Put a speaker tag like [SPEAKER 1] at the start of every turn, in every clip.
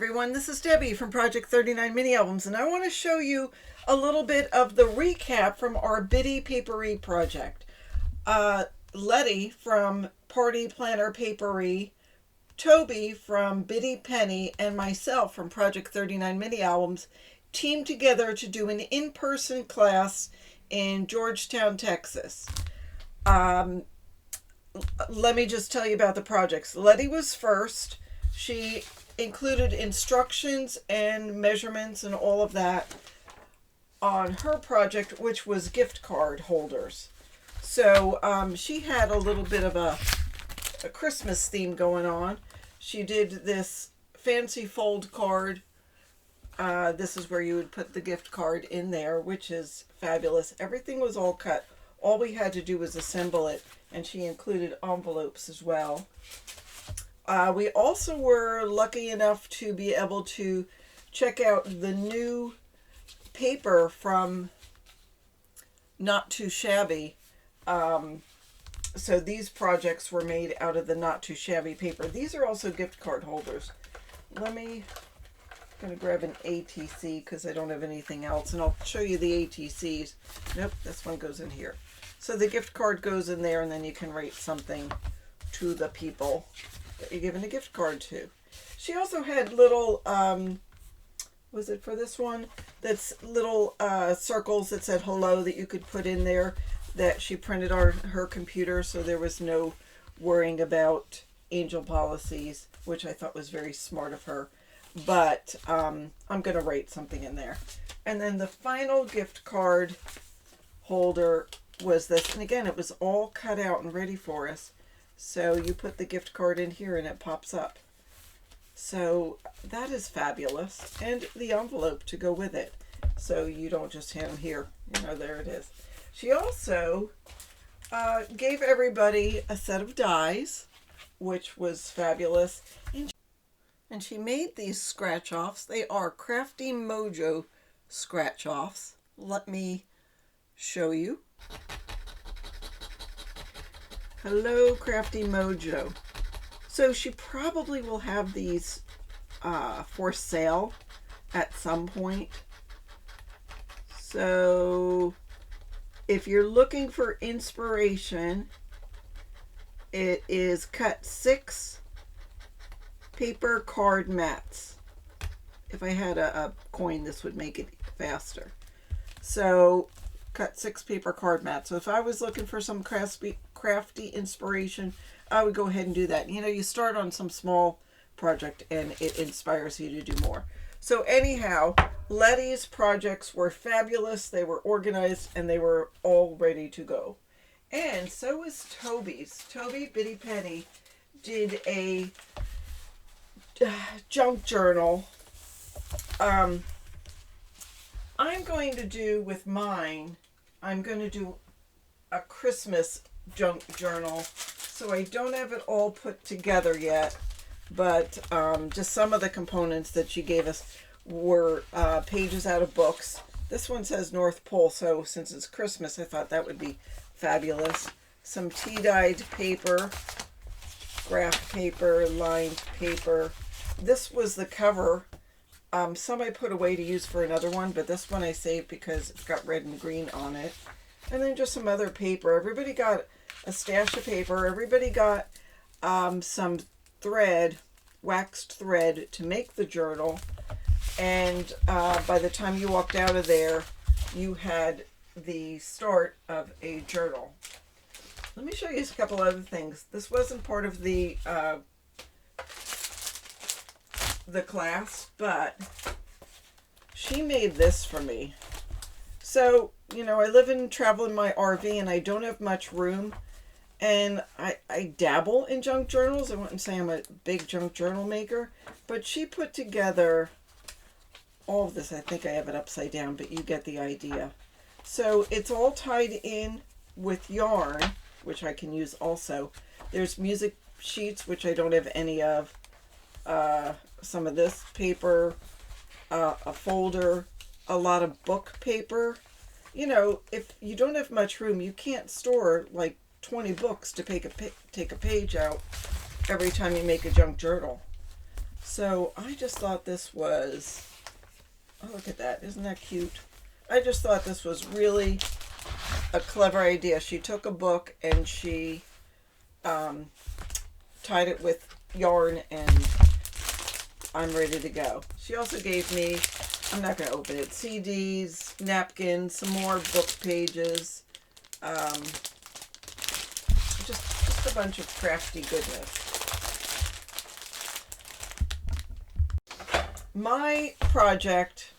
[SPEAKER 1] everyone, this is Debbie from Project39 Mini Albums, and I want to show you a little bit of the recap from our Bitty Paperie project. Letty from Party Planner Papery, Tobey from Bitty Penny, and myself from Project39 Mini Albums teamed together to do an in-person class in Georgetown, Texas. Let me just tell you about the projects. Letty was first. She included instructions and measurements and all of that on her project, which was gift card holders. So she had a little bit of a Christmas theme going on. She did this fancy fold card. This is where you would put the gift card in there, which is fabulous. Everything was all cut. All we had to do was assemble it, and she included envelopes as well. We also were lucky enough to be able to check out the new paper from Not Too Shabby. So these projects were made out of the Not Too Shabby paper. These are also gift card holders. I'm going to grab an ATC because I don't have anything else, and I'll show you the ATCs. Nope, this one goes in here. So the gift card goes in there, and then you can write something to the people that you're giving a gift card to. She also had little, was it for this one? That's little circles that said hello that you could put in there that she printed on her computer, so there was no worrying about angel policies, which I thought was very smart of her. But I'm going to write something in there. And then the final gift card holder was this. And again, it was all cut out and ready for us. So you put the gift card in here and it pops up. So that is fabulous. And the envelope to go with it. So you don't just hand them here. You know, there it is. She also gave everybody a set of dies, which was fabulous. And she made these scratch-offs. They are Crafty Mojo scratch-offs. Let me show you. Hello, Crafty Mojo. So she probably will have these for sale at some point. So if you're looking for inspiration, it is cut 6 paper card mats. If I had a coin, this would make it faster. So cut 6 paper card mats. So if I was looking for some crafty inspiration, I would go ahead and do that. You know, you start on some small project and it inspires you to do more. So anyhow, Letty's projects were fabulous. They were organized and they were all ready to go. And so was Tobey's. Tobey Bitty Penny did a junk journal. I'm going to do with mine, I'm going to do a Christmas junk journal. So I don't have it all put together yet, but just some of the components that she gave us were pages out of books. This one says North Pole, so since it's Christmas, I thought that would be fabulous. Some tea-dyed paper, graph paper, lined paper. This was the cover. Some I put away to use for another one, but this one I saved because it's got red and green on it. And then just some other paper. Everybody got a stash of paper. Everybody got some thread, waxed thread to make the journal. And by the time you walked out of there, you had the start of a journal. Let me show you a couple other things. This wasn't part of the class, but she made this for me. So, you know, I live and travel in my RV and I don't have much room, and I dabble in junk journals. I wouldn't say I'm a big junk journal maker, but she put together all of this. I think I have it upside down, but you get the idea. So it's all tied in with yarn, which I can use also. There's music sheets, which I don't have any of. Some of this paper, a folder, a lot of book paper. You know, if you don't have much room, you can't store like 20 books to take a page out every time you make a junk journal. So I just thought this was, oh, look at that. Isn't that cute? I just thought this was really a clever idea. She took a book and she tied it with yarn, and I'm ready to go. She also gave me, I'm not going to open it, CDs, napkins, some more book pages, just a bunch of crafty goodness. My project,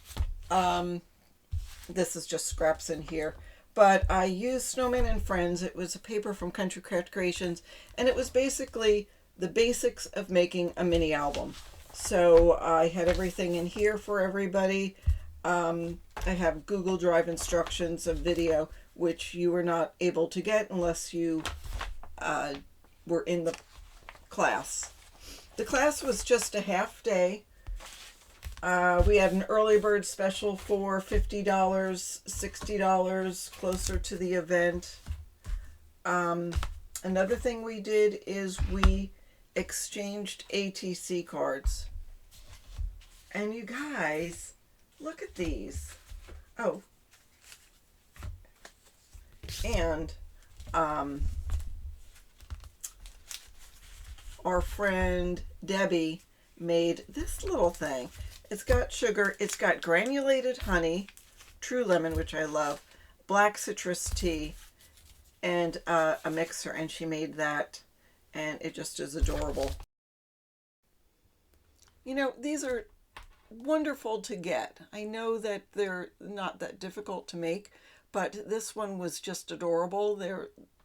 [SPEAKER 1] this is just scraps in here, but I used Snowman and Friends. It was a paper from Country Craft Creations, and it was basically the basics of making a mini album. So I had everything in here for everybody. I have Google Drive instructions of video, which you were not able to get unless you were in the class. The class was just a half day. We had an early bird special for $50, $60, closer to the event. Another thing we did is we exchanged ATC cards. And you guys, look at these. Oh. And our friend Debbie made this little thing. It's got sugar, it's got granulated honey, true lemon, which I love, black citrus tea, and a mixer, and she made that, and it just is adorable. You know, these are wonderful to get. I know that they're not that difficult to make, but this one was just adorable.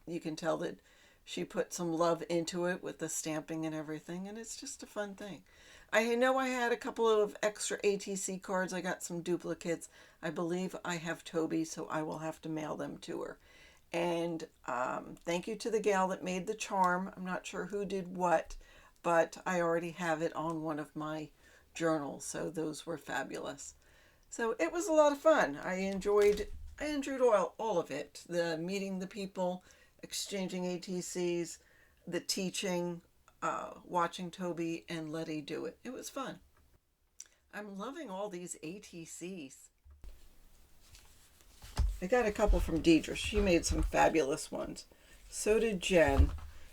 [SPEAKER 1] You can tell that she put some love into it with the stamping and everything, and it's just a fun thing. I know I had a couple of extra ATC cards. I got some duplicates. I believe I have Tobey, so I will have to mail them to her. And thank you to the gal that made the charm. I'm not sure who did what, but I already have it on one of my journals, so those were fabulous. So it was a lot of fun. I enjoyed all of it. The meeting the people, exchanging ATCs, the teaching, watching Tobey and Letty do it. It was fun. I'm loving all these ATCs. I got a couple from Deidre. She made some fabulous ones. So did Jen.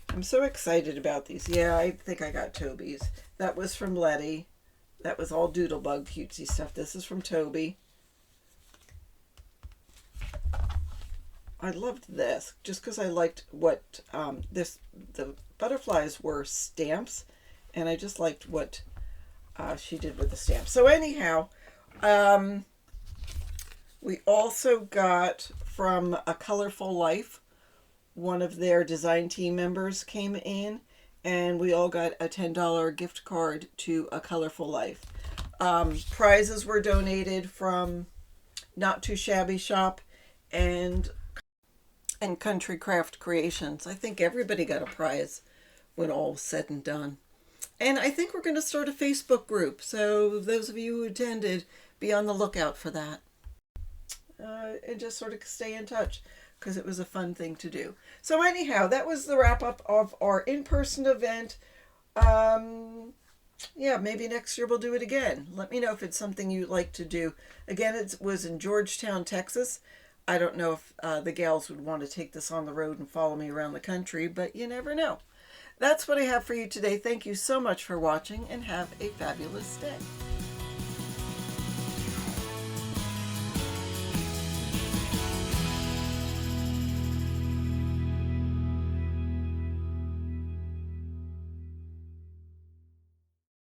[SPEAKER 1] I'm so excited about these. Yeah, I think I got Tobey's. That was from Letty. That was all Doodlebug cutesy stuff. This is from Tobey. I loved this just because I liked what the butterflies were stamps, and I just liked what she did with the stamps. So anyhow, we also got from A Colorful Life, one of their design team members came in, and we all got a $10 gift card to A Colorful Life. Prizes were donated from Not Too Shabby Shop and Country Craft Creations. I think everybody got a prize when all's said and done. And I think we're going to start a Facebook group, so those of you who attended, be on the lookout for that. And just sort of stay in touch, because it was a fun thing to do. So anyhow, that was the wrap up of our in-person event. Yeah, maybe next year we'll do it again. Let me know if it's something you'd like to do. Again, it was in Georgetown, Texas. I don't know if the gals would want to take this on the road and follow me around the country, but you never know. That's what I have for you today. Thank you so much for watching, and have a fabulous day.